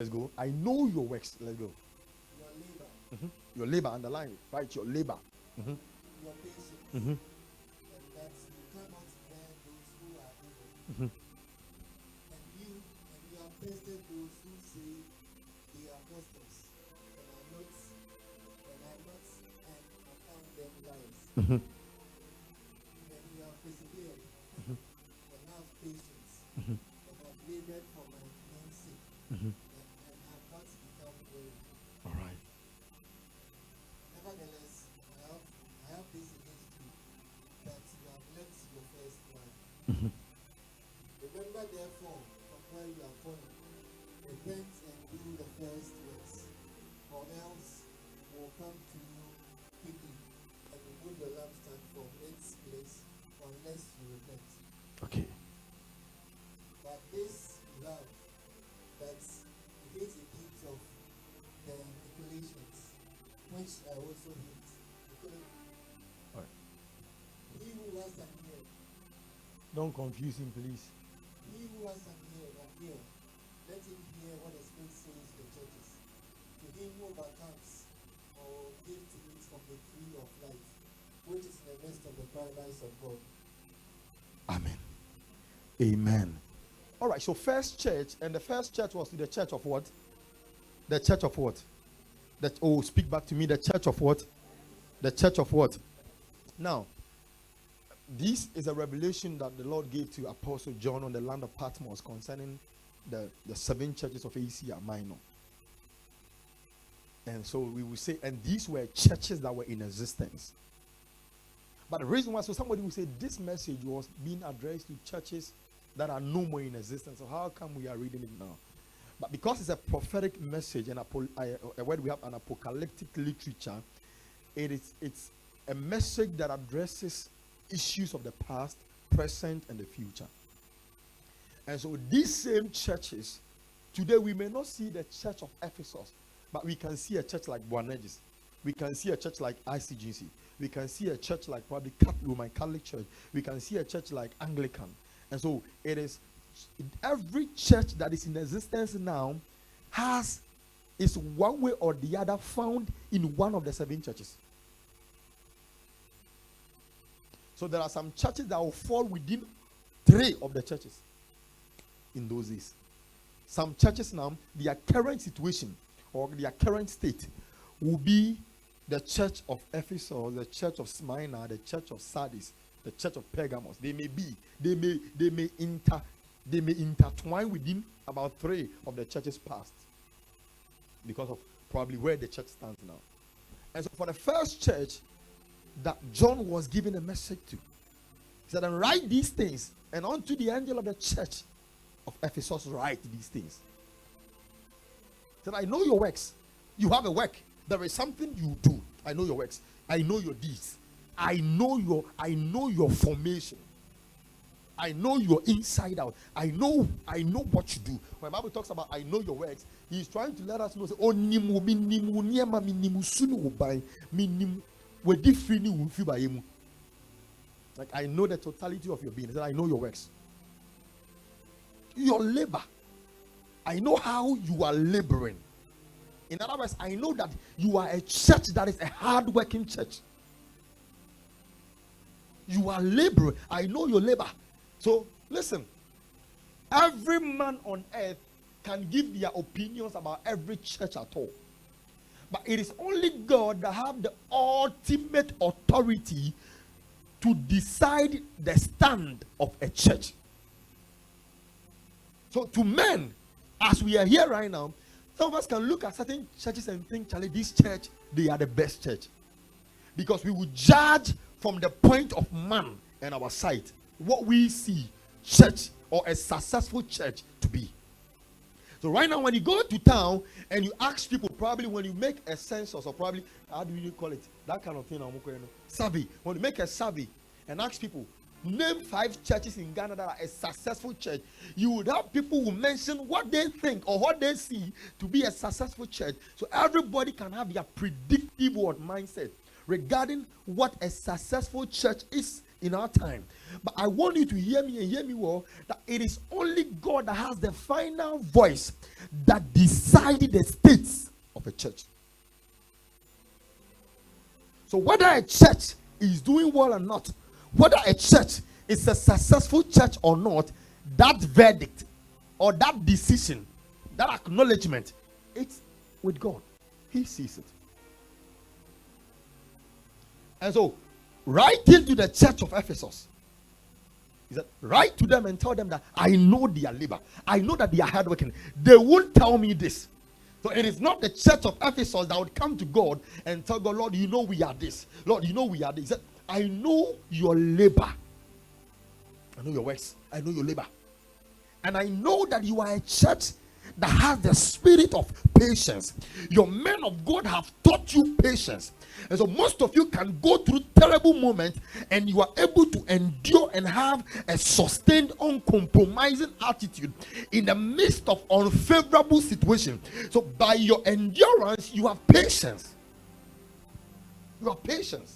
Let's go. I know your works. Let's go. Your labor. Your labor, underline it. Right, your labor. Your patience. And that you cannot bear those who are evil. And you have tested those who say they are apostles and are not, and have found them liars. And you have persevered and have patience and have labored for my name's sake and have not become weary. All right. Nevertheless, I have this against you, that you have left your first love. Remember therefore from where you have fallen, repent and do the first works, or else will come to you quickly and remove your lampstand from its place unless you repent. Okay. But this love that hates the deeds of the Nicolaitans, which I also hate. All right. He who has an ear, Don't confuse him, please. he who has an ear, let him hear what the Spirit says to the churches. To him who overcomes, or give to eat from the tree of life, which is in the midst of the paradise of God. Amen. Amen. All right. So first church, and the first church was the church of what? The church of what? Speak back to me. The church of what? The church of what? Now, this is a revelation that the Lord gave to Apostle John on the land of Patmos concerning the 7 churches of Asia Minor. And so we will say, and these were churches that were in existence. But the reason why, so somebody will say this message was being addressed to churches that are no more in existence. So how come we are reading it now? But because it's a prophetic message and where we have an apocalyptic literature, it's a message that addresses issues of the past, present, and the future. And so these same churches, today we may not see the church of Ephesus, but we can see a church like Boanerges. We can see a church like ICGC. We can see a church like probably Roman Catholic Church. We can see a church like Anglican. And so it is, every church that is in existence now is one way or the other found in one of the 7 churches. So there are some churches that will fall within 3 of the churches in those days. Some churches now, their current situation or their current state will be the church of Ephesus, the church of Smyrna, the church of Sardis, the church of Pergamos. They may intertwine within about 3 of the churches past because of probably where the church stands now. And so for the first church that John was giving a message to, he said, and write these things, and unto the angel of the church of Ephesus write these things. He said, I know your works. You have a work. There is something you do. I know your works. I know your deeds. I know your formation. I know your inside out. I know what you do. When the Bible talks about I know your works, he's trying to let us know, say, oh, nimu, nimu, niema, nimu, sunu, ubai, nimu, we differently will feel by him. Like, I know the totality of your being. He said, I know your works. Your labor. I know how you are laboring. In other words, I know that you are a church that is a hard-working church. You are laboring. I know your labor. So, listen. Every man on earth can give their opinions about every church at all. But it is only God that have the ultimate authority to decide the stand of a church. So to men, as we are here right now, some of us can look at certain churches and think, Charlie, this church, they are the best church. Because we will judge from the point of man and our sight what we see church or a successful church to be. So right now, when you go to town and you ask people, probably when you make a census or probably, how do you call it? That kind of thing. Survey. When you make a survey and ask people, name 5 churches in Ghana that are a successful church, you would have people who mention what they think or what they see to be a successful church. So everybody can have their predictive mindset regarding what a successful church is in our time. But I want you to hear me and hear me well, that it is only God that has the final voice that decided the states of a church. So whether a church is doing well or not, whether a church is a successful church or not, that verdict or that decision, that acknowledgement, it's with God. He sees it. And so, write into the church of Ephesus. He said, write to them and tell them that I know their labor. I know that they are hardworking. They won't tell me this. So it is not the church of Ephesus that would come to God and tell God, Lord, you know we are this. Lord, you know we are this. He said, I know your labor. I know your works. I know your labor. And I know that you are a church that has the spirit of patience. Your men of God have taught you patience. And so most of you can go through terrible moments and you are able to endure and have a sustained, uncompromising attitude in the midst of unfavorable situation. So by your endurance, you have patience. You have patience.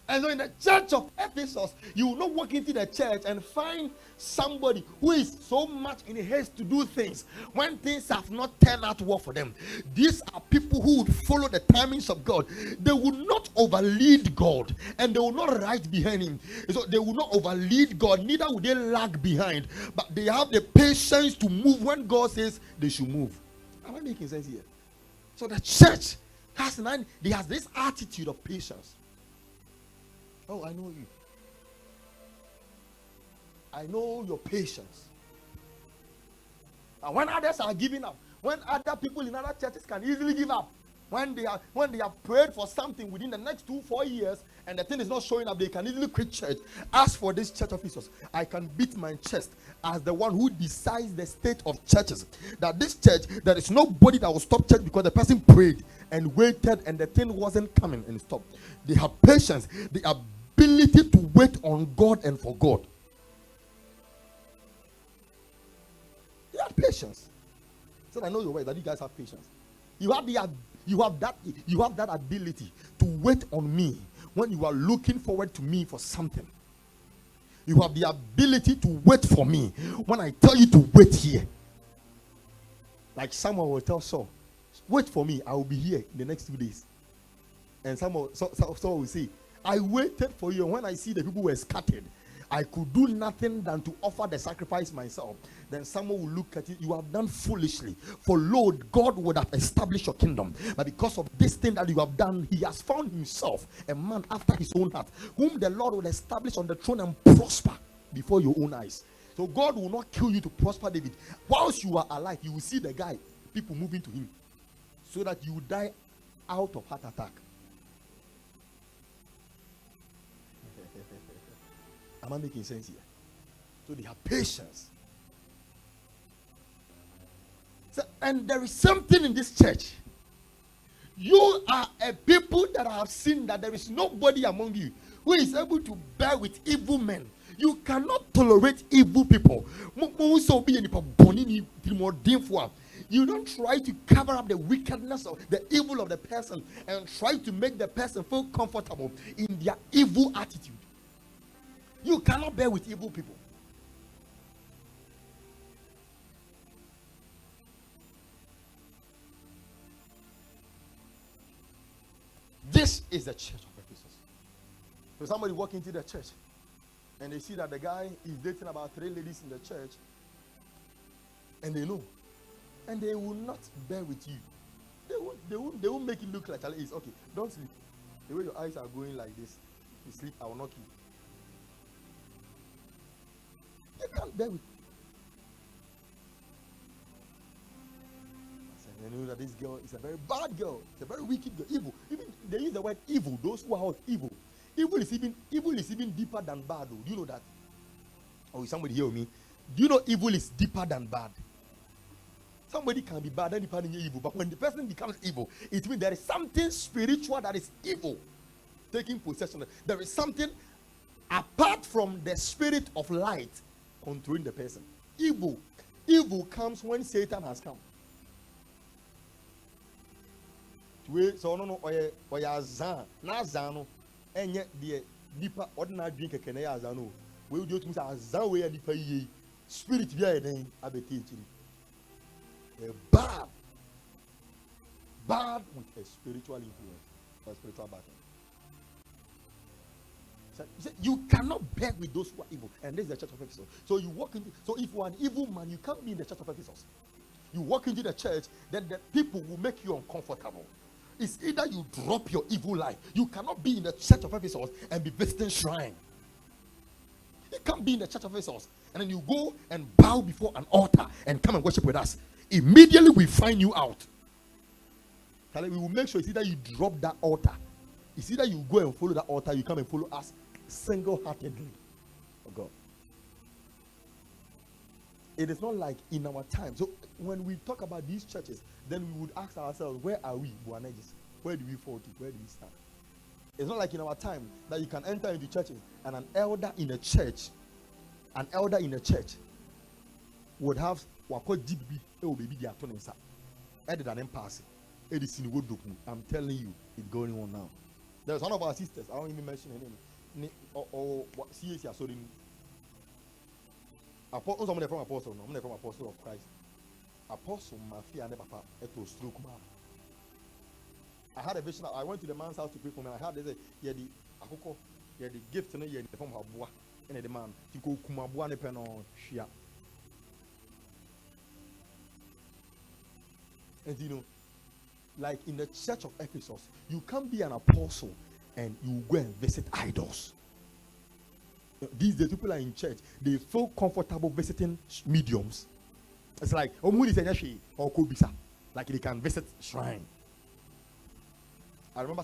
And so in the church of Ephesus, you will not walk into the church and find somebody who is so much in haste to do things when things have not turned out well for them. These are people who would follow the timings of God. They will not overlead God, and they will not ride behind him. So they will not overlead God, neither will they lag behind, but they have the patience to move when God says they should move. Am I making sense here? So the church has this attitude of patience. Oh, I know you. I know your patience. And when others are giving up, when other people in other churches can easily give up, when they have prayed for something within the next 2-4 years and the thing is not showing up, they can easily quit church. As for this church of Ephesus, I can beat my chest as the one who decides the state of churches. That this church, there is nobody that will stop church because the person prayed and waited and the thing wasn't coming and stopped. They have patience. They are ability to wait on God and for God. You have patience. So I know your way that you guys have patience. You have that ability to wait on me when you are looking forward to me for something. You have the ability to wait for me when I tell you to wait here. Like someone will tell Saul, wait for me, I will be here in the next 2 days. And someone will say, I waited for you, and when I see the people were scattered, I could do nothing than to offer the sacrifice myself. Then someone will look at you, you have done foolishly. For Lord, God would have established your kingdom. But because of this thing that you have done, he has found himself a man after his own heart, whom the Lord will establish on the throne and prosper before your own eyes. So God will not kill you to prosper David. Whilst you are alive, you will see the guy, people moving to him, so that you will die out of heart attack. Am I making sense here? So they have patience. So, and there is something in this church. You are a people that have seen that there is nobody among you who is able to bear with evil men. You cannot tolerate evil people. You don't try to cover up the wickedness of the evil of the person and try to make the person feel comfortable in their evil attitude. You cannot bear with evil people. This is the church of Ephesus. So somebody walk into the church and they see that the guy is dating about 3 ladies in the church, and they know, and they will not bear with you. They won't make it look like it's okay. Don't sleep. The way your eyes are going like this, you sleep, I will knock you. You can't bear with. I know that this girl is a very bad girl. It's a very wicked girl. Evil. Even they use the word evil. Those who are out evil. Evil is even deeper than bad. Though. Do you know that? Oh, is somebody here with me? Do you know evil is deeper than bad? Somebody can be bad and depending on evil, but when the person becomes evil, it means there is something spiritual that is evil taking possession. There is something apart from the spirit of light controlling the person. Evil comes when Satan has come. So no nipa ordinary drink kekene ya azano we do to say azan we nipa yi spirit bi a den abete chiri bad with a spiritual influence or spiritual battle. So you cannot bear with those who are evil, and this is the church of Ephesus. So you walk into, so if you are an evil man, you can't be in the church of Ephesus. You walk into the church, then the people will make you uncomfortable. It's either you drop your evil life. You cannot be in the church of Ephesus and be visiting shrine. You can't be in the church of Ephesus and then you go and bow before an altar and come and worship with us. Immediately we find you out. We will make sure it's either you drop that altar. It's either you go and follow that altar, you come and follow us single-heartedly. Oh God. It is not like in our time. So when we talk about these churches, then we would ask ourselves, where are we, Boanerges? Where do we fall to? Where do we stand? It's not like in our time that you can enter into churches and an elder in a church would have I'm telling you, it's going on now. There's one of our sisters, I don't even mention her name. Apostle, I'm from Apostle, no, I'm from Apostle of Christ. Apostle Mafia and Papa, it was stroke. I had a vision. I went to the man's house to pray for me. I had this, the akoko, the gift, and the form of bois, and the man, to go Kumabua pen on Shia. And you know, like in the church of Ephesus, you can't be an apostle and you go and visit idols. These days, people are in church, they feel comfortable visiting mediums. It's like, or Kobisa, like they can visit shrine. I remember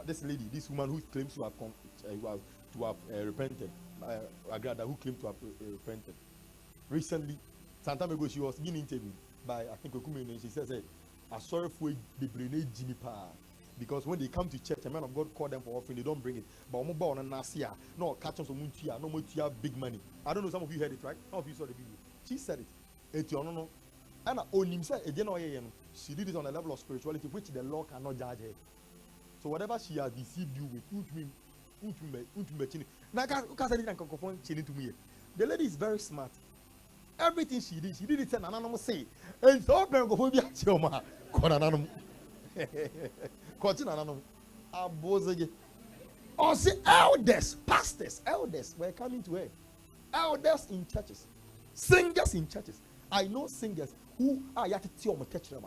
this lady, this woman who claims to have repented, who claimed to have repented. Recently, some time ago, she was being interviewed by, I think, Okume, and she says, hey, I sorry for the brain Jimmy Pa. Because when they come to church, a man of God call them for offering, they don't bring it. But no, catch on some no more big money. I don't know, some of you heard it, right? Some of you saw the video. She said it. No. And she did it on a level of spirituality which the law cannot judge her. So whatever she has deceived you with, the lady is very smart. Everything she did it and anonymous say. And so or say elders, pastors, elders were coming to her. Elders in churches, singers in churches. I know singers who are yet to touch them.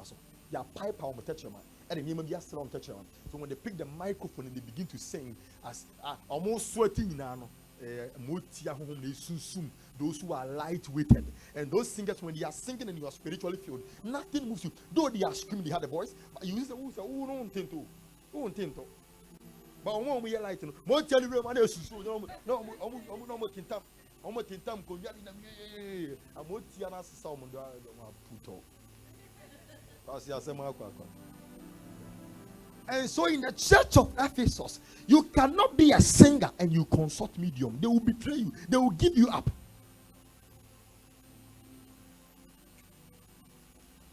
They are pipe on touch them. And the name of the on touch them. So when they pick the microphone and they begin to sing, as almost sweating in those who are lightweighted, and those singers, when they are singing and you are spiritually filled, nothing moves you. Though they are screaming, they have a voice, but you say, "Oh, no, tinto, oh, tinto." But when we are light, more tell you, no, tintam, tintam, I'm what Tiana Salmon Puto. And so in the church of Ephesus, you cannot be a singer and you consult medium. They will betray you. They will give you up.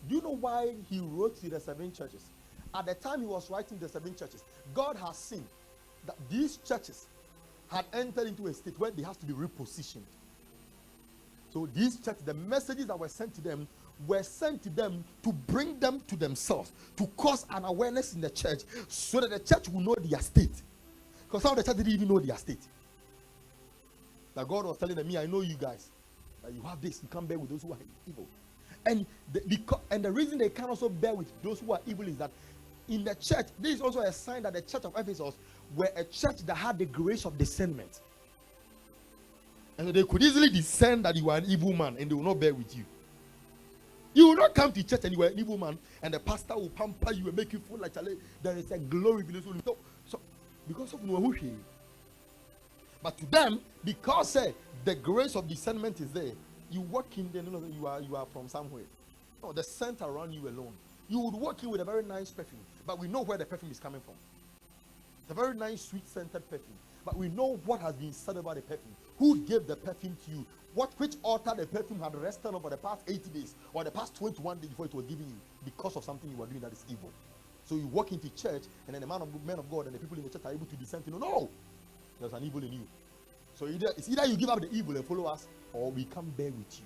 Do you know why he wrote to the 7 churches? At the time he was writing the 7 churches, God has seen that these churches had entered into a state where they have to be repositioned. So these churches, the messages that were sent to them to bring them to themselves, to cause an awareness in the church so that the church will know their state. Because some of the church didn't even know their state. That God was telling them, I know you guys, that you have this, you can't bear with those who are evil. And the reason they can also bear with those who are evil is that in the church, this is also a sign that the church of Ephesus were a church that had the grace of discernment. And so they could easily discern that you are an evil man and they will not bear with you. You will not come to church and you are an evil man and the pastor will pamper you and make you feel like there is a glory. So because of no. But to them, because the grace of discernment is there, you walk in there, you are from somewhere. No, the scent around you alone. You would walk in with a very nice perfume, but we know where the perfume is coming from. It's a very nice, sweet-scented perfume, but we know what has been said about the perfume. Who gave the perfume to you? Which altar the perfume had rested over the past 80 days or the past 21 days before it was given you because of something you were doing that is evil. So you walk into church and then the men of God and the people in the church are able to discern. No. There's an evil in you. So it's either you give up the evil and follow us, or we come bear with you.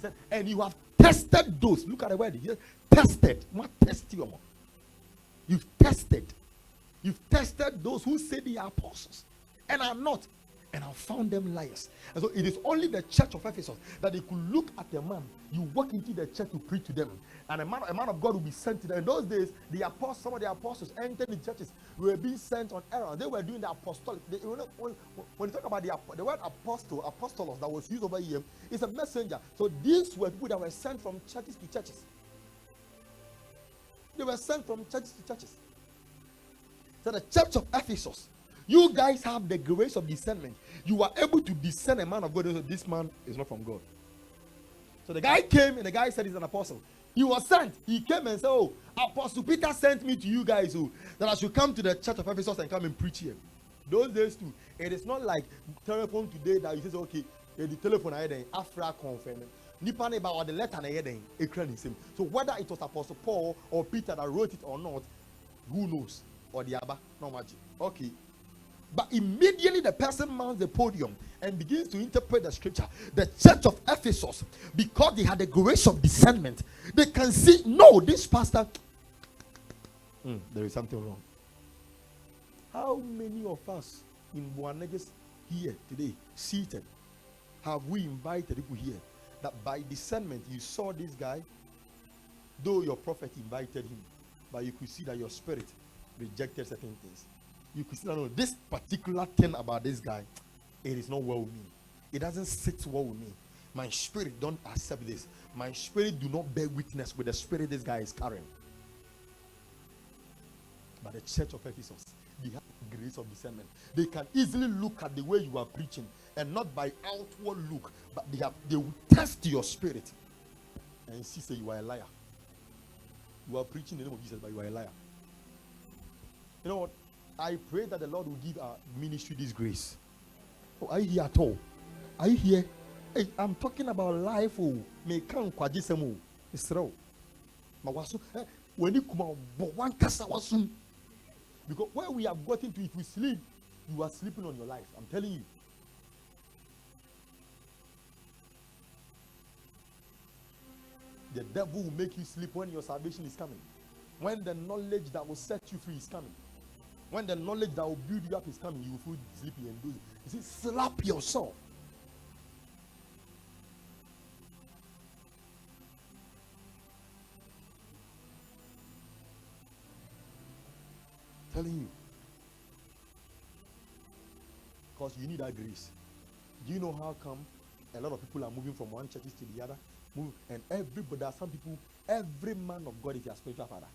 Said, and you have tested those. Look at the word here. Tested. What test you? You've tested. You've tested those who say they are apostles and are not, and have found them liars. And so it is only the church of Ephesus that they could look at a man. You walk into the church to preach to them, and a man of God will be sent to them. In those days, the apostles, some of the apostles entered the churches, were being sent on errands. They were doing the apostolic. When you talk about the word apostle, apostolos that was used over here, is a messenger. So these were people that were sent from churches to churches. They were sent from churches to churches. So the church of Ephesus, you guys have the grace of discernment. You are able to discern a man of God. So this man is not from God. So the guy came and the guy said he's an apostle. He was sent. He came and said, "Oh, Apostle Peter sent me to you guys, that I should come to the church of Ephesus and come and preach here." Those days too, it is not like telephone today that you say, "Okay, the telephone I had Afra confirm." Nipa ne ba or the letter na yeden ekran him. So whether it was Apostle Paul or Peter that wrote it or not, who knows? Or the Abba, no magic. Okay. But immediately the person mounts the podium and begins to interpret the scripture. The church of Ephesus, because they had the grace of discernment, they can see, no, this pastor, there is something wrong. How many of us in Boanerges here today, seated, have we invited people here that by discernment you saw this guy, though your prophet invited him, but you could see that your spirit rejected certain things. You could see that, no, this particular thing about this guy, it is not well with me. It doesn't sit well with me. My spirit don't accept this. My spirit do not bear witness with the spirit this guy is carrying. But the church of Ephesus, they have the grace of discernment. They can easily look at the way you are preaching, and not by outward look, but they will test your spirit and see, say you are a liar. You are preaching in the name of Jesus, but you are a liar. You know what? I pray that the Lord will give our ministry this grace. Oh, are you here at all? Are you here? Hey, I'm talking about life. Oh, me can't kwajisemo. It's true. Mawasu. When you come out, one kasa wasum. Because where we have gotten to, if we sleep, you are sleeping on your life. I'm telling you. The devil will make you sleep when your salvation is coming. When the knowledge that will set you free is coming. When the knowledge that will build you up is coming, you will feel sleepy and do it. You see, slap yourself. Telling you. Because you need that grace. Do you know how come a lot of people are moving from one church to the other? And everybody, there are some people, every man of God is their spiritual father.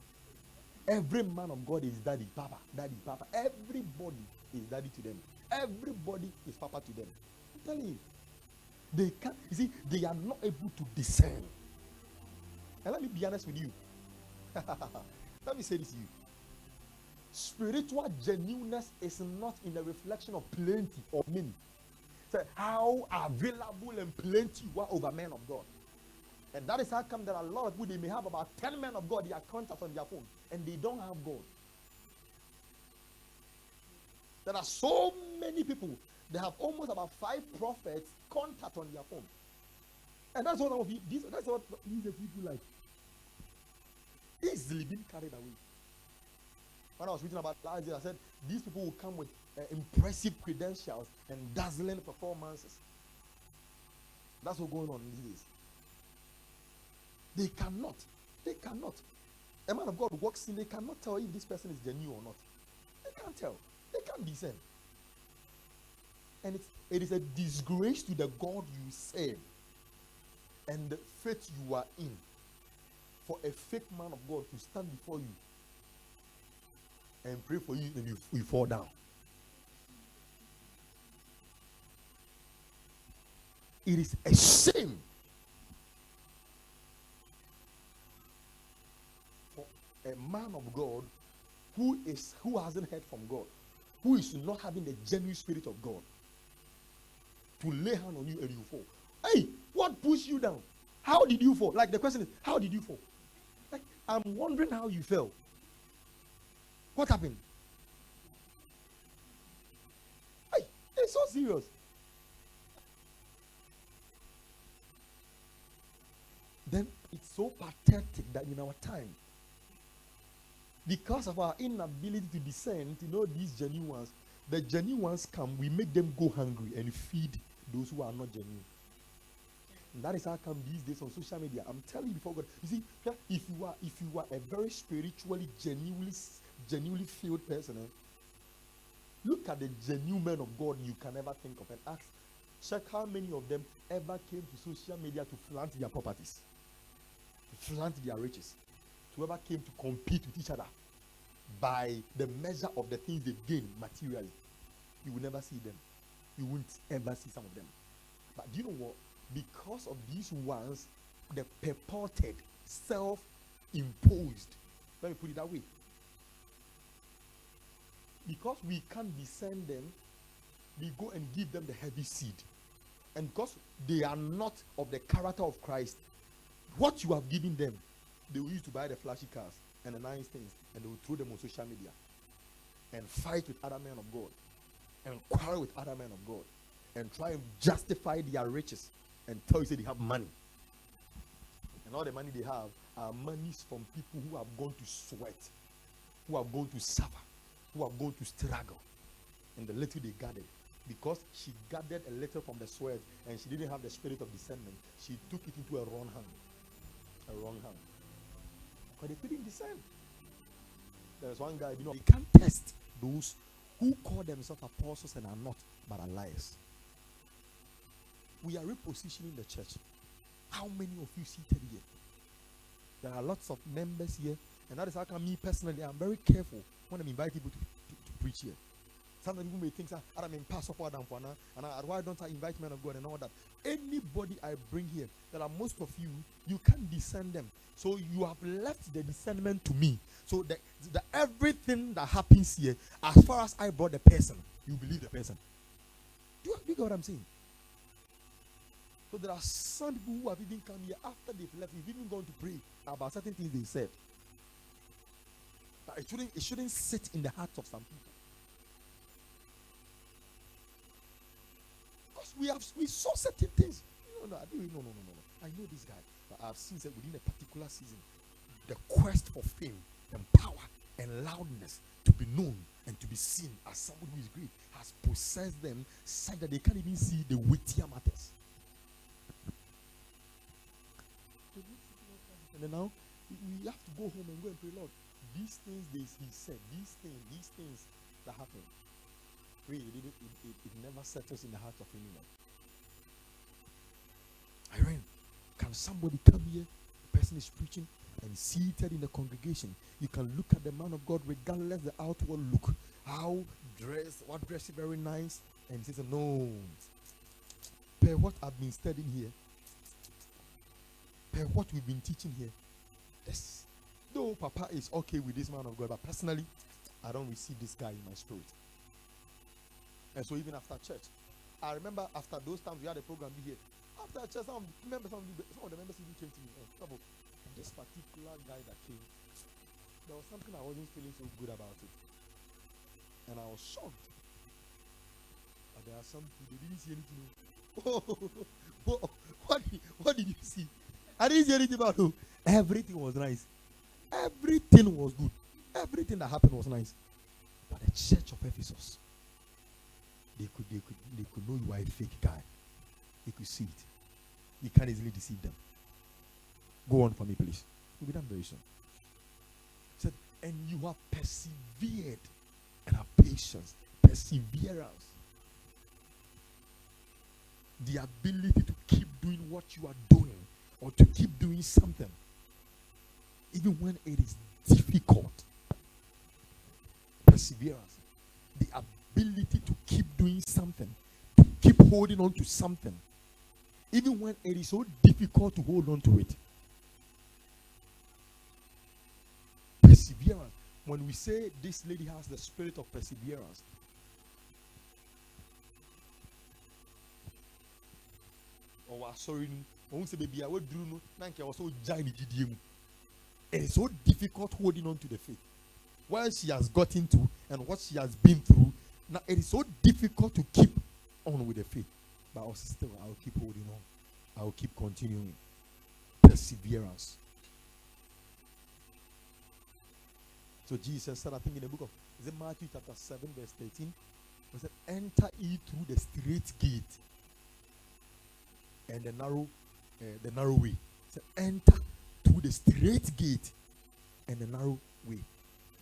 Every man of God is daddy, papa, daddy, papa. Everybody is daddy to them. Everybody is papa to them. I'm telling you. They can't, you see, they are not able to discern. And let me be honest with you. Let me say this to you. Spiritual genuineness is not in the reflection of plenty or many. So how available and plenty you are over men of God. And that is how come there are a lot of people, they may have about 10 men of God, they are contacts on their phone, and they don't have God. There are so many people, they have almost about 5 prophets contact on their phone. And that's what that's what these people like. Easily being carried away. When I was reading about last year, I said, these people will come with impressive credentials and dazzling performances. That's what's going on these days. They cannot. A man of God walks in, they cannot tell if this person is genuine or not. They can't tell. They can't discern. And it is a disgrace to the God you serve and the faith you are in for a fake man of God to stand before you and pray for you and you fall down. It is a shame for a man of God who hasn't heard from God, who is not having the genuine spirit of God, to lay hand on you and you fall. Hey, what pushed you down? How did you fall? Like the question is, how did you fall? Like, I'm wondering how you fell. What happened? It's so serious. Then it's so pathetic that in our time, because of our inability to discern, these genuine ones, the genuine ones come, we make them go hungry and feed those who are not genuine. And that is how come these days on social media. I'm telling you before God. You see, if you are a very spiritually, genuinely filled person, look at the genuine men of God you can ever think of and ask, check how many of them ever came to social media to flaunt their properties, to flaunt their riches, to ever came to compete with each other by the measure of the things they gain materially. You will never see them. You won't ever see some of them. But do you know what? Because of these ones, the purported self-imposed, let me put it that way, because we can't discern them, we go and give them the heavy seed. And because they are not of the character of Christ, what you have given them, they will use to buy the flashy cars and the nice things, and they will throw them on social media and fight with other men of God and quarrel with other men of God and try and justify their riches and tell you say they have money. And all the money they have are monies from people who have gone to sweat, who are going to suffer, who are going to struggle. And the little they gathered, because she gathered a little from the sweat and she didn't have the spirit of discernment, she took it into a wrong hand. A wrong hand. But they couldn't discern. There's one guy, they can't test those who call themselves apostles and are not, but are liars. We are repositioning the church. How many of you seated here? There are lots of members here, and that is how come me personally, I'm very careful when I invite people to preach here. Some people may think, I'm in pastor for Adam, and why don't I invite men of God and all that? Anybody I bring here, there are most of you, you can't discern them. So you have left the discernment to me. So the everything that happens here, as far as I brought the person, you believe the person. Do you get what I'm saying? So there are some people who have even come here after they've left. We've even gone to pray about certain things they said. But it shouldn't sit in the hearts of some people. Because we saw certain things. No. I know this guy, but I've seen that within a particular season, the quest for fame and power and loudness to be known and to be seen as somebody who is great has possessed them such that they can't even see the weightier matters. And then now we have to go home and go and pray, Lord, these things he said, these things that happen. Really, it never settles in the heart of anyone. Irene, can somebody come here? The person is preaching and seated in the congregation. You can look at the man of God regardless the outward look. How dressed, what dress is very nice. And he says, no. Per what I've been studying here, per what we've been teaching here, yes. Though Papa is okay with this man of God, but personally, I don't receive this guy in my spirit. And so even after church, I remember after those times we had a program here. After church, some of the members even came to me. This particular guy that came, there was something I wasn't feeling so good about it. And I was shocked. But there are some people, they didn't see anything. What did you see? I didn't see anything about it. Everything was nice. Everything was good. Everything that happened was nice. But the church of Ephesus, they could know you are a fake guy. They could see it. You can't easily deceive them. Go on for me, please. We'll be done very soon. He said, and you have persevered and have patience. Perseverance. The ability to keep doing what you are doing or to keep doing something. Even when it is difficult. Perseverance. The ability to keep doing something. To keep holding on to something. Even when it is so difficult to hold on to it. Perseverance. When we say this lady has the spirit of perseverance, sorry, baby, I would do no. Thank you. I was so giant. It is so difficult holding on to the faith. Where she has gotten to and what she has been through, now it is so difficult to keep on with the faith. But I'll keep holding on. I'll keep continuing. Perseverance. So Jesus said, I think in the book of, is it Matthew chapter 7 verse 13? He said, enter ye through the straight gate and the narrow way. He said, enter through the straight gate and the narrow way.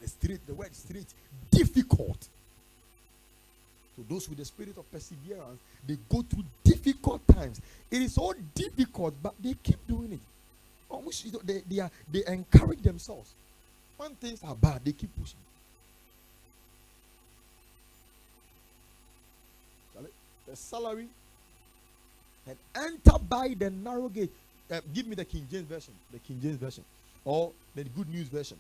The word straight, difficult. So those with the spirit of perseverance, they go through difficult times. It is all difficult, but they keep doing it. Almost, they encourage themselves. When things are bad, they keep pushing. The salary and enter by the narrow gate. Give me the King James version, or the Good News version.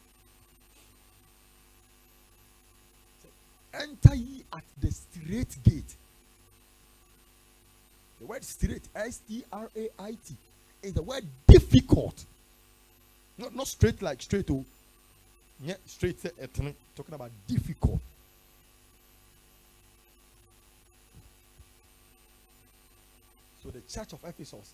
Enter ye at the straight gate. The word straight, S-T-R-A-I-T, is the word difficult. Not straight like straight, oh. Yeah, straight, talking about difficult. So the church of Ephesus,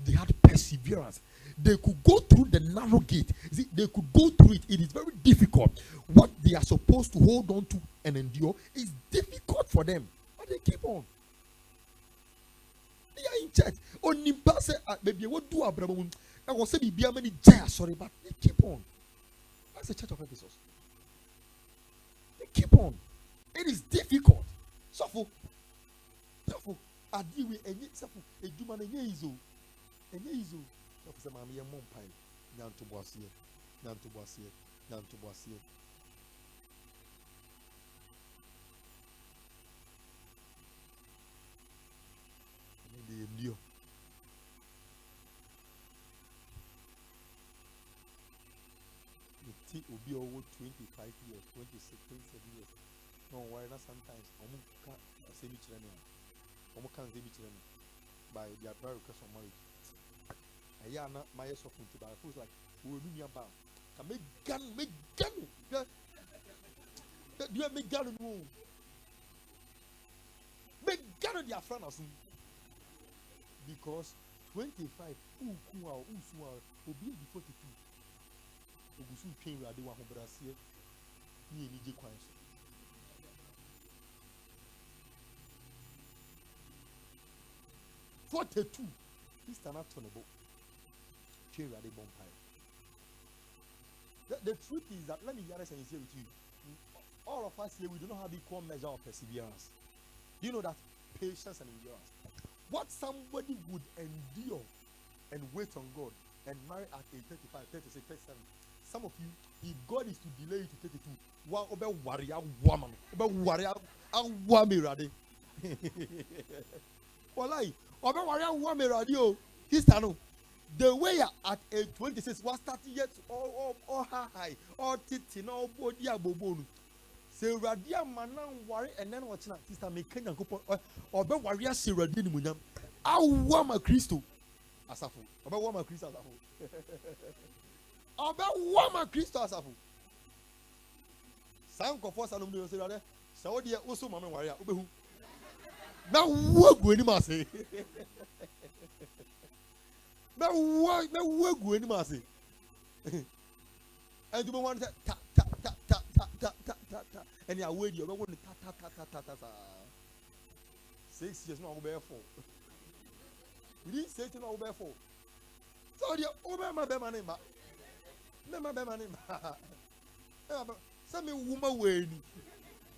they had perseverance. They could go through the narrow gate. See, they could go through it. It is very difficult. What they are supposed to hold on to and endure is difficult for them. But they keep on. They are in church. Only pass maybe what do Abraham? I will say be many sorry, but they keep on. That's the church of Ephesus. They keep on. It is difficult. So I deal with any suffer. A human ezo. So mammy and Mompine. Nan to Boissier. The endure. The T will be over 25 years, 26, 27 years. No, why not sometimes? Say me by their prayer request for marriage. I am not my suffering to that. I feel like we will be about. Can make gun. Do you make gun? Make gun their friend or something. Because 25, will be 42. We soon came where they want to Brazil. Ni ni Jekwanso. $42. This time not turn-able. The truth is that, let me be honest and share with you. All of us here, we do not have equal measure of perseverance. Do you know that? Patience and endurance. What somebody would endure and wait on God and marry at age 35, 36, 37. Some of you, if God is to delay you to 32, the way at age 26 was 30 years all high, all titty, all body, bobon. Say Radia Manan worry and then what's not sister make Kenya or be warrior say Radin Munam. I want my Christo Asafu. About one my Christo Asafu. About one my Christo Asafu. Sound of us and say rather. Saudi also Mamma warrior. Now what go anymore say? Now what go anymore say? And you want to ta and you are waiting. You want to ta. 6 years now over 4. We didn't say to now over 4. So you over my name. Some woman waiting.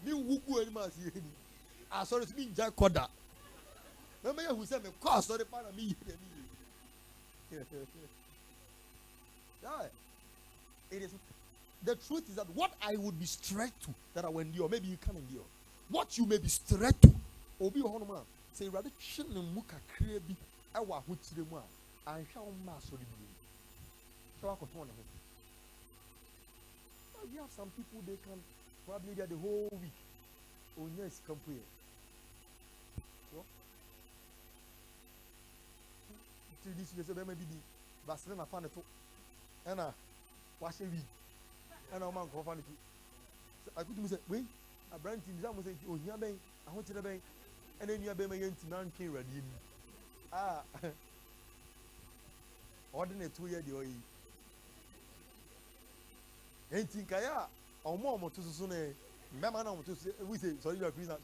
Me wuku any mas yeni. I saw it being Jack Koda. Remember who said me cause so the part of me. Yeah. It is the truth is that what I would be stretched to that I will endure, maybe you can endure. What you may be stretched to, obi honoma. Say rather chin muka krebi awa hutiremu a anhwa ma so de bi. So akoto ne ho. We have some people they can probably get the whole week. Oh yes, come here. So this is the maybe the Barcelona fan it and wash a week. And our man go find it. I could say, wait, a brand team, I was saying, oh, yeah, I want to the bank. And then you are being able to non king ready. Ah, ordinary 2 year the oil. Ain't Kaya or more to Sune. Mamma, we say, sorry, you are Christian.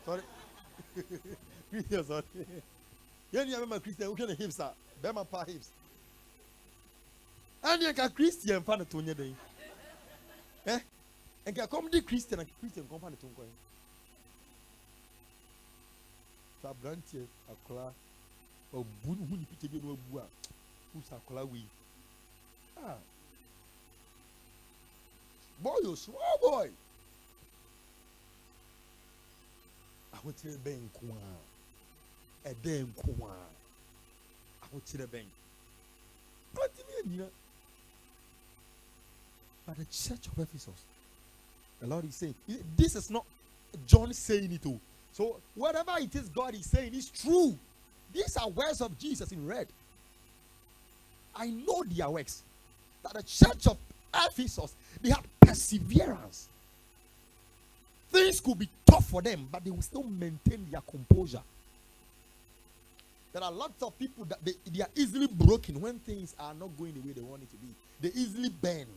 Sorry. Christian, sorry. You remember Christian who can hips are. Bema pa hips. And you can Christian fan to your day. Eh? And can come the Christian and Christian company to go. Sabrantie, a class of Boon who put you no boa. Who's a class we? Ah. Boy, you small boy. I went to the bank. A damn kwa. I went to the bank. But the church of Ephesus, the Lord is saying, this is not John saying it too. So whatever it is God is saying is true. These are words of Jesus in red. I know their works. That the church of Ephesus, they have perseverance. Things could be tough for them, but they will still maintain their composure. There are lots of people that they are easily broken when things are not going the way they want it to be. They easily bend.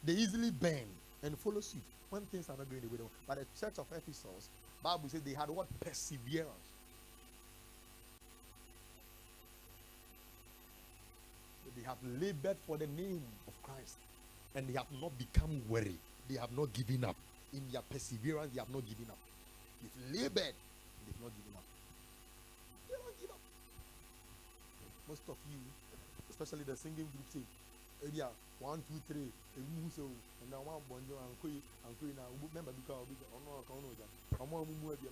They easily bend and follow suit when things are not going the way they want. But the church of Ephesus, Bible says they had what? Perseverance. They have labored for the name of Christ, and they have not become weary. They have not given up. In their perseverance, they have not given up. They've labored, they've not given up. They don't give up. Most of you, especially the singing group, say, "Area 1, 2, 3, and now one bonjo and kui now. Remember because on our account, I'm more movie,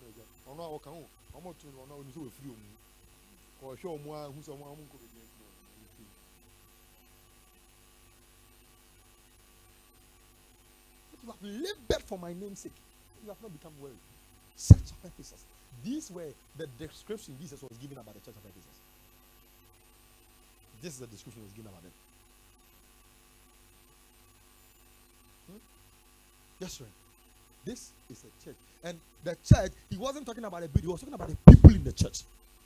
on our account, I'm not to know who's with you, or show more who's on one. You have labored for my name's sake. You have not become weary. Church of Ephesus. These were the description Jesus was giving about the church of Ephesus. This is the description he was giving about them. Yes, sir. This is a church. And the church, he wasn't talking about a building, he was talking about the people in the church.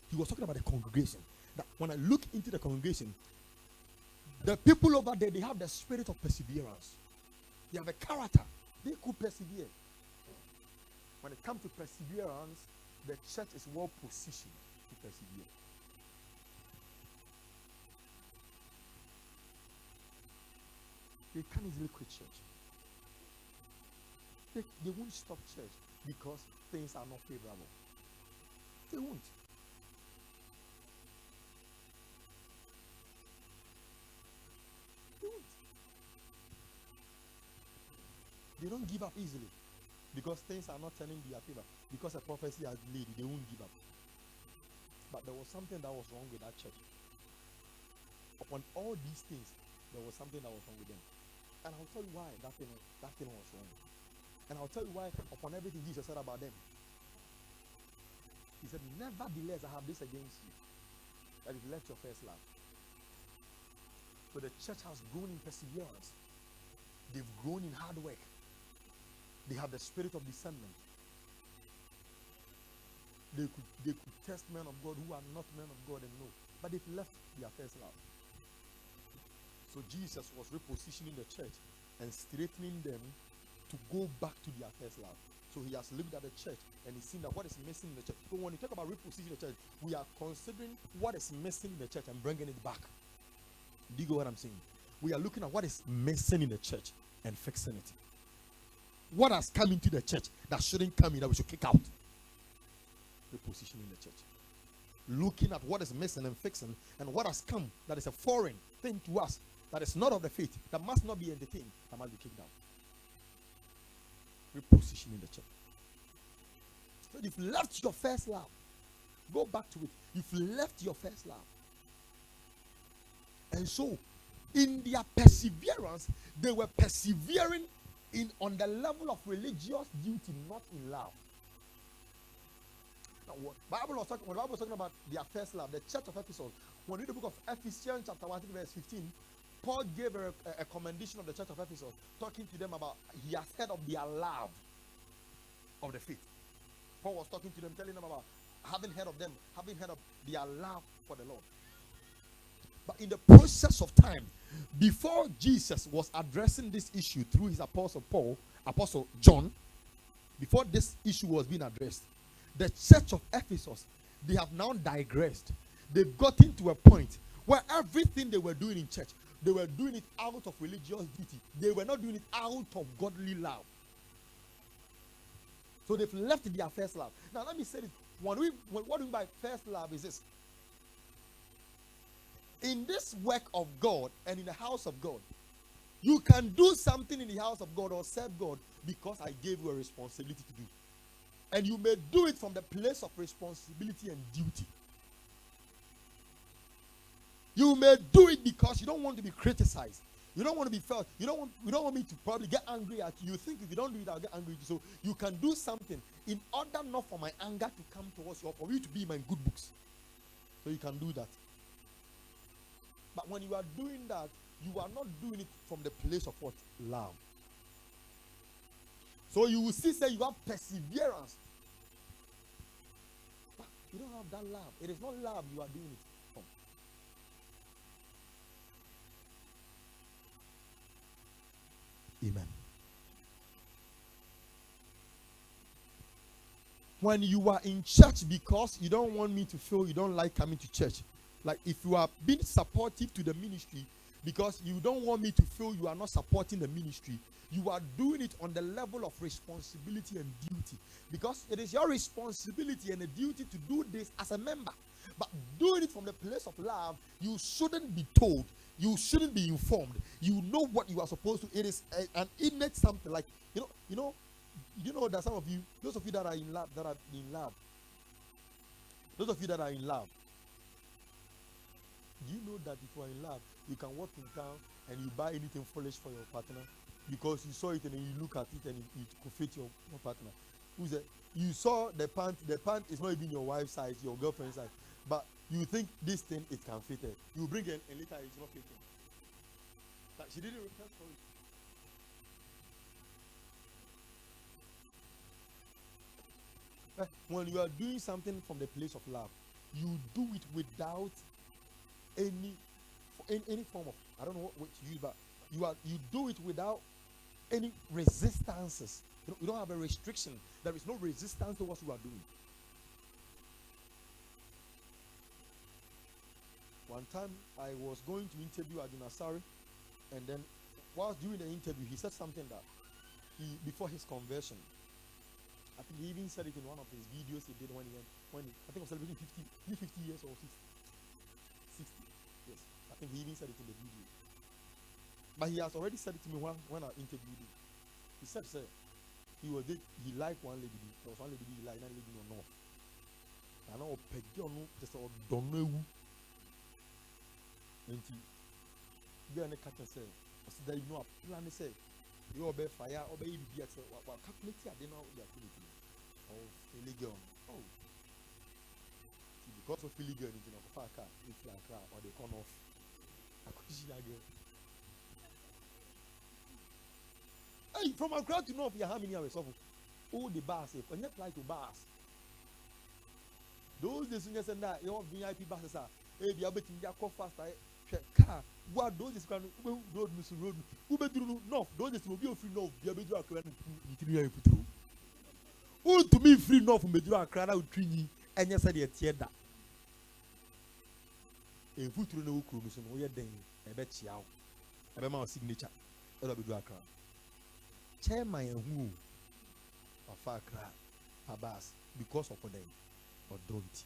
He was talking about the congregation. That when I look into the congregation, the people over there, they have the spirit of perseverance. They have a character. They could persevere. When it comes to perseverance, the church is well positioned to persevere. They can't easily quit church. They won't stop church because things are not favorable. They won't. They won't. They don't give up easily because things are not turning their favor. Because a prophecy has laid, they won't give up. But there was something that was wrong with that church. Upon all these things, there was something that was wrong with them. And I'll tell you why that thing was wrong. And I'll tell you why upon everything Jesus said about them. He said, nevertheless, I have this against you, that you've left your first love. So the church has grown in perseverance. They've grown in hard work. They have the spirit of discernment. They could test men of God who are not men of God and know. But they've left their first love. So Jesus was repositioning the church and straightening them to go back to their first love. So he has looked at the church and he's seen that what is missing in the church. So when we talk about repositioning the church, we are considering what is missing in the church and bringing it back. Do you get what I'm saying? We are looking at what is missing in the church and fixing it. What has come into the church that shouldn't come in, that we should kick out. Repositioning the church. Looking at what is missing and fixing, and what has come that is a foreign thing to us, that is not of the faith, that must not be entertained, that must be kicked out. Repositioning the church. So if you left your first love, go back to it. If you left your first love. And so, in their perseverance, they were persevering on the level of religious duty, not in love. Now, when the Bible was talking about their first love, the church of Ephesus, when we read the book of Ephesians chapter 1, verse 15, Paul gave a commendation of the church of Ephesus, talking to them about he has heard of their love of the faith. Paul was talking to them, telling them about having heard of them, having heard of their love for the Lord. But in the process of time, before Jesus was addressing this issue through his apostle John, before this issue was being addressed, the church of Ephesus, they have now digressed. They've gotten to a point where everything they were doing in church, they were doing it out of religious duty. They were not doing it out of godly love. So they've left their first love. Now let me say this. What do we mean by first love is this. In this work of God and in the house of God, you can do something in the house of God or serve God because I gave you a responsibility to do. And you may do it from the place of responsibility and duty. You may do it because you don't want to be criticized. You don't want to be felt. You don't want me to probably get angry at you. You think if you don't do it, I'll get angry at you. So you can do something in order not for my anger to come towards you or for you to be in my good books. So you can do that. But when you are doing that, you are not doing it from the place of what? Love. So you will see, say you have perseverance. But you don't have that love. It is not love you are doing it from. Amen. When you are in church because you don't want me to feel you don't like coming to church, like if you are being supportive to the ministry because you don't want me to feel you are not supporting the ministry, you are doing it on the level of responsibility and duty, because it is your responsibility and a duty to do this as a member. But doing it from the place of love, you shouldn't be told, you shouldn't be informed. You know what you are supposed to. It is an innate something. Like you know that some of you, those of you that are in love, those of you that are in love, do you know that if you are in love, you can walk in town and you buy anything foolish for your partner because you saw it and then you look at it and it could fit your partner. Who's that? You saw the pant is not even your wife's size, your girlfriend's size, but you think this thing it can fit her. You bring it and later it's not fitting. Like she didn't request for it. When you are doing something from the place of love, you do it without any form of, I don't know what to use, but you do it without any resistances. You don't have a restriction. There is no resistance to what you are doing. One time I was going to interview Adunasari, and then whilst doing the interview, he said something that before his conversion, I think he even said it in one of his videos he did when he I think he was celebrating 50 years or 60. Yes, I think he even said it in the video. But he has already said it to me when I interviewed him. He said, sir, he liked one lady. There was one lady he liked, that lady or not. I know Peggy or no, just don't know. And he began to catch and say, that you know, a plan to say, you obey fire, obey the BX, what calculate, I didn't know the activity of illegal. Oh, because of illegal, it's in a park, if you are or they come off. I could see again. Hey, from a crowd to know if you have many hours of all the bars, and you apply to bars. Those days when you said that your VIP buses are, hey, you are betting your car faster. Car, what those is kind of road, Mr. Road, who better no, those is will be free no, be able to acquire who to me free no from Medra crowd out trini, and yes, I did tear that. A foot to no cruise, and we are then, I bet you out. I bet my signature, or a bit of a crowd. Chairman who of far crowd, Abbas, because of them, or don't.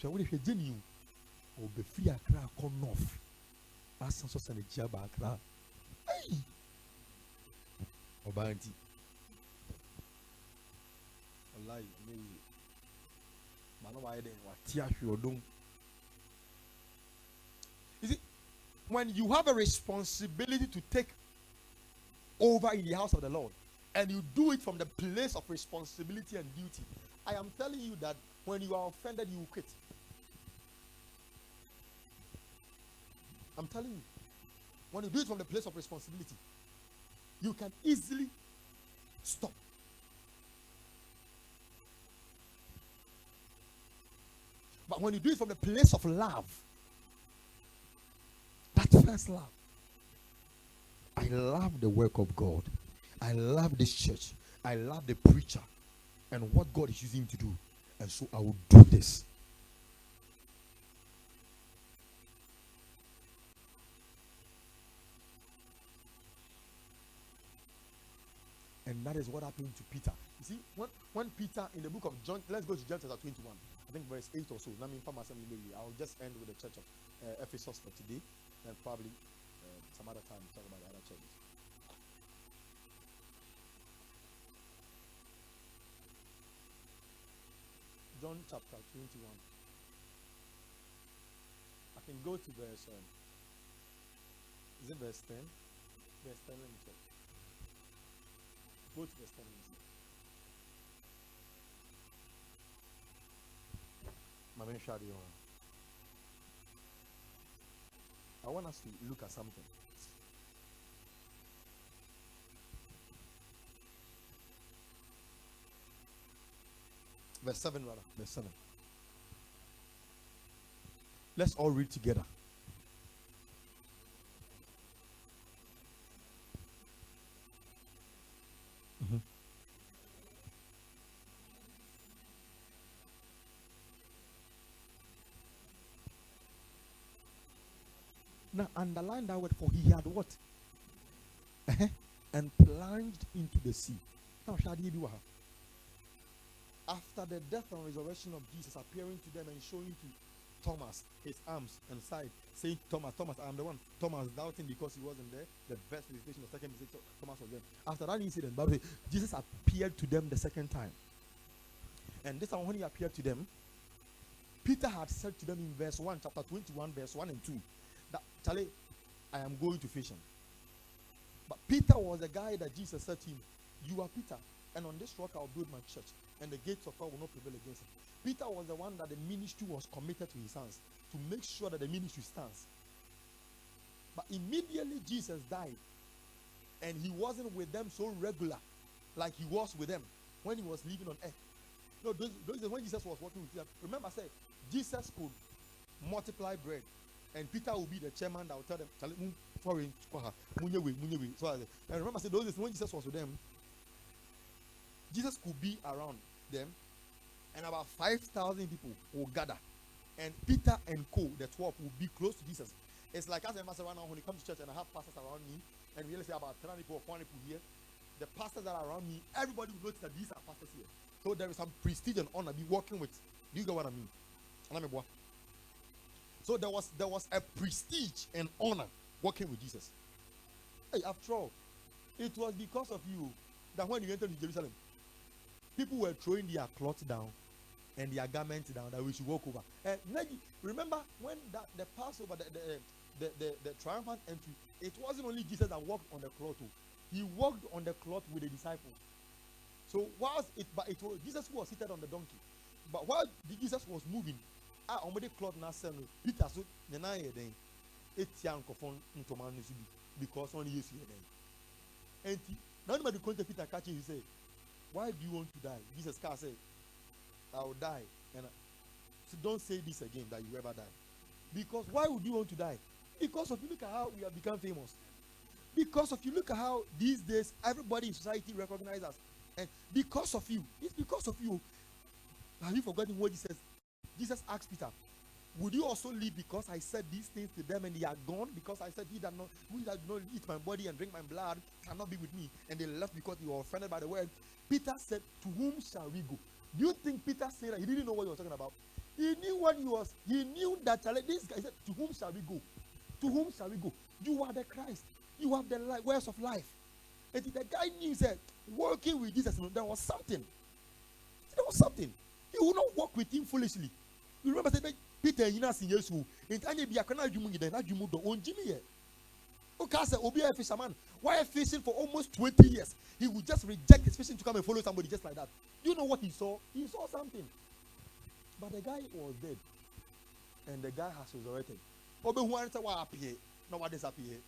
So, what if you genuine? Or be free a crack on off. As some sort of jab a crack. Hey! Or banty. A lie, maybe. Man, why then? What tear you don't. You see, when you have a responsibility to take over in the house of the Lord, and you do it from the place of responsibility and duty, I am telling you that when you are offended, you will quit. I'm telling you, when you do it from the place of responsibility, you can easily stop. But when you do it from the place of love, that first love, I love the work of God. I love this church. I love the preacher and what God is using him to do. And so I will do this. And that is what happened to Peter. You see, when Peter, in the book of John, let's go to John chapter 21. I think verse 8 or so. I'll just end with the church of Ephesus for today. And probably some other time talk about the other churches. John chapter 21. I can go to verse, is it verse 10? Verse 10, let me check. Go to verse 10 and see. I want us to look at something. Verse 7 rather. Verse 7. Let's all read together. Mm-hmm. Now underline that word, for he had what? And plunged into the sea. Now after the death and resurrection of Jesus, appearing to them and showing to Thomas his arms and side, saying, Thomas, I am the one. Thomas doubting because he wasn't there. The first visitation, the second visitation, Thomas was there. After that incident, Bible says, Jesus appeared to them the second time. And this time when he appeared to them, Peter had said to them in verse 1, chapter 21, verse 1 and 2, that, Charlie, I am going to fishing. But Peter was the guy that Jesus said to him, you are Peter, and on this rock I will build my church, and the gates of hell will not prevail against it. Peter was the one that the ministry was committed to his hands, to make sure that the ministry stands. But immediately Jesus died, and he wasn't with them so regular like he was with them when he was living on earth. No, those when Jesus was working with them. Remember, I said Jesus could multiply bread, and Peter will be the chairman that will tell them, so I said, and remember, I said those days when Jesus was with them, Jesus could be around them, and about 5,000 people will gather, and Peter and co, the 12, will be close to Jesus. It's like as I say right now, when you come to church and I have pastors around me, and we really say about 300 people or 400 people here, the pastors that are around me, everybody will notice that these are pastors here. So there is some prestige and honor be working with. Do you get what I mean? So there was a prestige and honor working with Jesus. Hey, after all, it was because of you that when you entered into Jerusalem, people were throwing their cloth down and their garments down that we should walk over. Remember when the Passover, the triumphant entry, it wasn't only Jesus that walked on the cloth. He walked on the cloth with the disciples. So Jesus was seated on the donkey. But while Jesus was moving, on the cloth now said Peter so the nine then because only you see then. And now nobody come to Peter catching, he said, why do you want to die? Jesus Christ said, I will die. And so don't say this again that you ever die. Because why would you want to die? Because of you look at how we have become famous. Because of you look at how these days everybody in society recognizes us. And because of you, it's because of you. Have you forgotten what Jesus says? Jesus asked Peter, would you also leave because I said these things to them and they are gone? Because I said, who that not eat my body and drink my blood cannot be with me. And they left because they were offended by the word. Peter said, to whom shall we go? Do you think Peter said that he didn't know what he was talking about? He knew what he was. He knew that this guy said, to whom shall we go? To whom shall we go? You are the Christ. You have the words of life. And the guy knew, said, working with Jesus, there was something. There was something. He would not walk with him foolishly. You remember that Peter, you know, in Jesus, in any be a canal, you move that you move the own Jimmy. Okay, I said, Obi a fisherman. Why fishing for almost 20 years? He would just reject his fishing to come and follow somebody just like that. You know what he saw? He saw something. But the guy was dead. And the guy has resurrected. Obi who answer what happened here? No, what is happening here?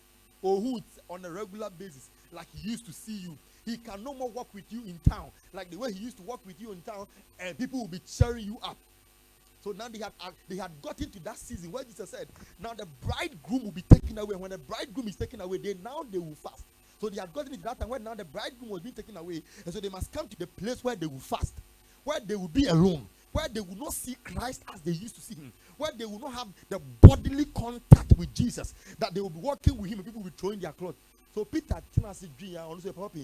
Or who on a regular basis, like he used to see you. He can no more walk with you in town, like the way he used to walk with you in town, and people will be cheering you up. So now they had got into that season where Jesus said, now the bridegroom will be taken away. When the bridegroom is taken away, they will fast. So they had gotten into that time where now the bridegroom was being taken away. And so they must come to the place where they will fast, where they will be alone, where they will not see Christ as they used to see him, where they will not have the bodily contact with Jesus, that they will be walking with him and people will be throwing their clothes. So Peter, also papa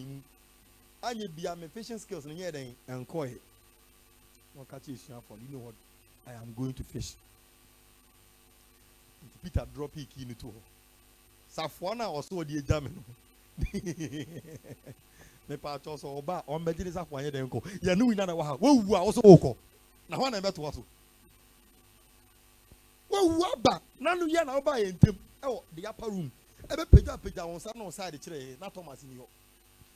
I need be fishing skills and yet and koi. No catch you for you know what I am going to fish. Peter drop it into her. Safwana or so the German. Me pa also oba on medine Safwana then go. Ya no ina na wa. Wo also oko. Na ho na me to waso. Wo ba na no ya na oba yentem. E the upper room. Ebe peja on side kire na Thomas ni ho.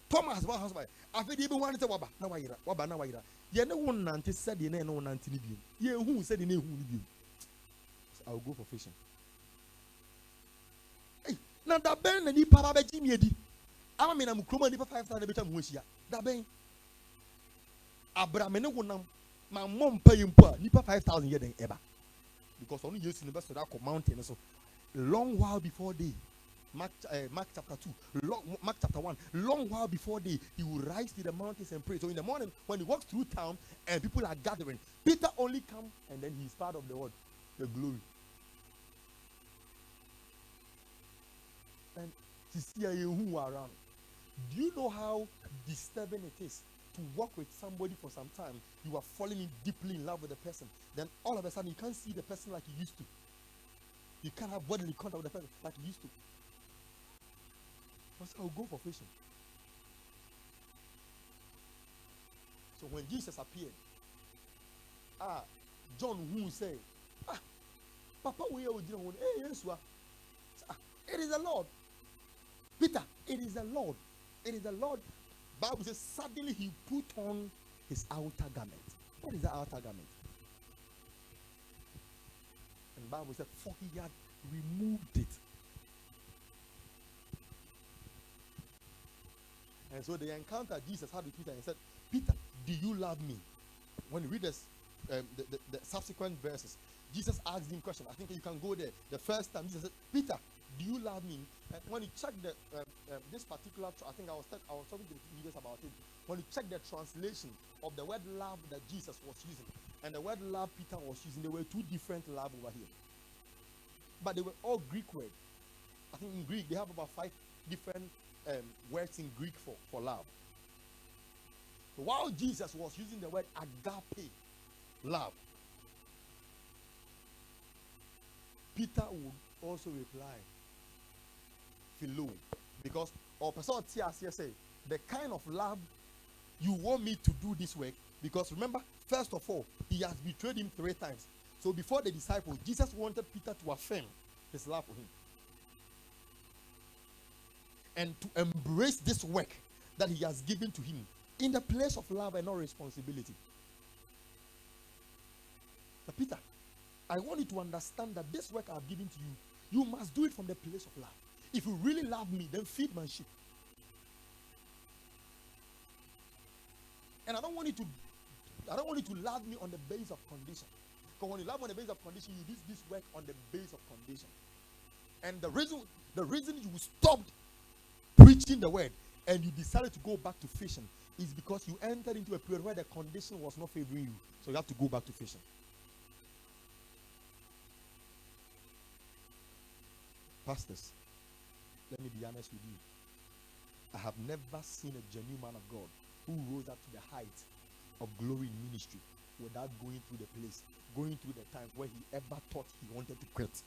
Thomas wa house by afedi ebe wan te waba na wayira ye ne won nante said ye ne won nante ni biom ye hu said ne hu ni biom. I will go for fishing. Hey, na da ben na ni papa ba ji miedi ama me na mkroma ni papa 5,000 beta mu hia da ben abra me ne wonam ma mom pay mpo a ni papa 5,000 ye den eba because onu yesu ne be so that mountain so long while before day. Mark chapter 2, Mark chapter 1, long while before day, he will rise to the mountains and pray. So in the morning, when he walks through town and people are gathering, Peter only comes and then he's part of the word, the glory. And to see who are around. Do you know how disturbing it is to walk with somebody for some time? You are falling deeply in love with the person. Then all of a sudden, you can't see the person like you used to. You can't have bodily contact with the person like you used to. So I'll go for fishing. So when Jesus appeared, John who said, Papa, we are with you. Hey, yes, it is the Lord. Peter, it is the Lord. It is the Lord. Bible says, suddenly he put on his outer garment. What is the outer garment? And the Bible said, for he had removed it. And so they encountered Jesus, had with Peter, and said, Peter, do you love me? When you read this, the subsequent verses, Jesus asked him a question. I think you can go there. The first time, Jesus said, Peter, do you love me? And when you check this particular, I think I was talking to the leaders about it. When you check the translation of the word love that Jesus was using and the word love Peter was using, there were two different love over here. But they were all Greek words. I think in Greek, they have about 5 different words in Greek for love. So while Jesus was using the word agape, love, Peter would also reply, philo, because or person say the kind of love you want me to do this work, because remember, first of all, he has betrayed him 3 times. So before the disciples, Jesus wanted Peter to affirm his love for him and to embrace this work that he has given to him in the place of love and not responsibility. But Peter, I want you to understand that this work I've given to you, you must do it from the place of love. If you really love me, then feed my sheep. And I don't want you to love me on the basis of condition. Because when you love on the basis of condition, you do this work on the basis of condition. And the reason you stopped preaching the word and you decided to go back to fishing is because you entered into a period where the condition was not favoring you. So you have to go back to fishing. Pastors, let me be honest with you. I have never seen a genuine man of God who rose up to the height of glory in ministry without going through the place, going through the times where he ever thought he wanted to quit.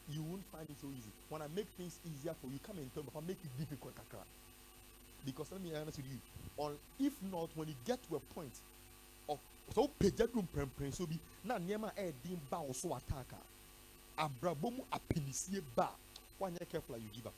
You won't find it so easy. When I make things easier for you, come and tell me, if I make it difficult, because let me be honest with you, if not, when you get to a point of so pejadum prempren so be na niema din ba also attack abrabomu apinisie ba, when you're careful you give up.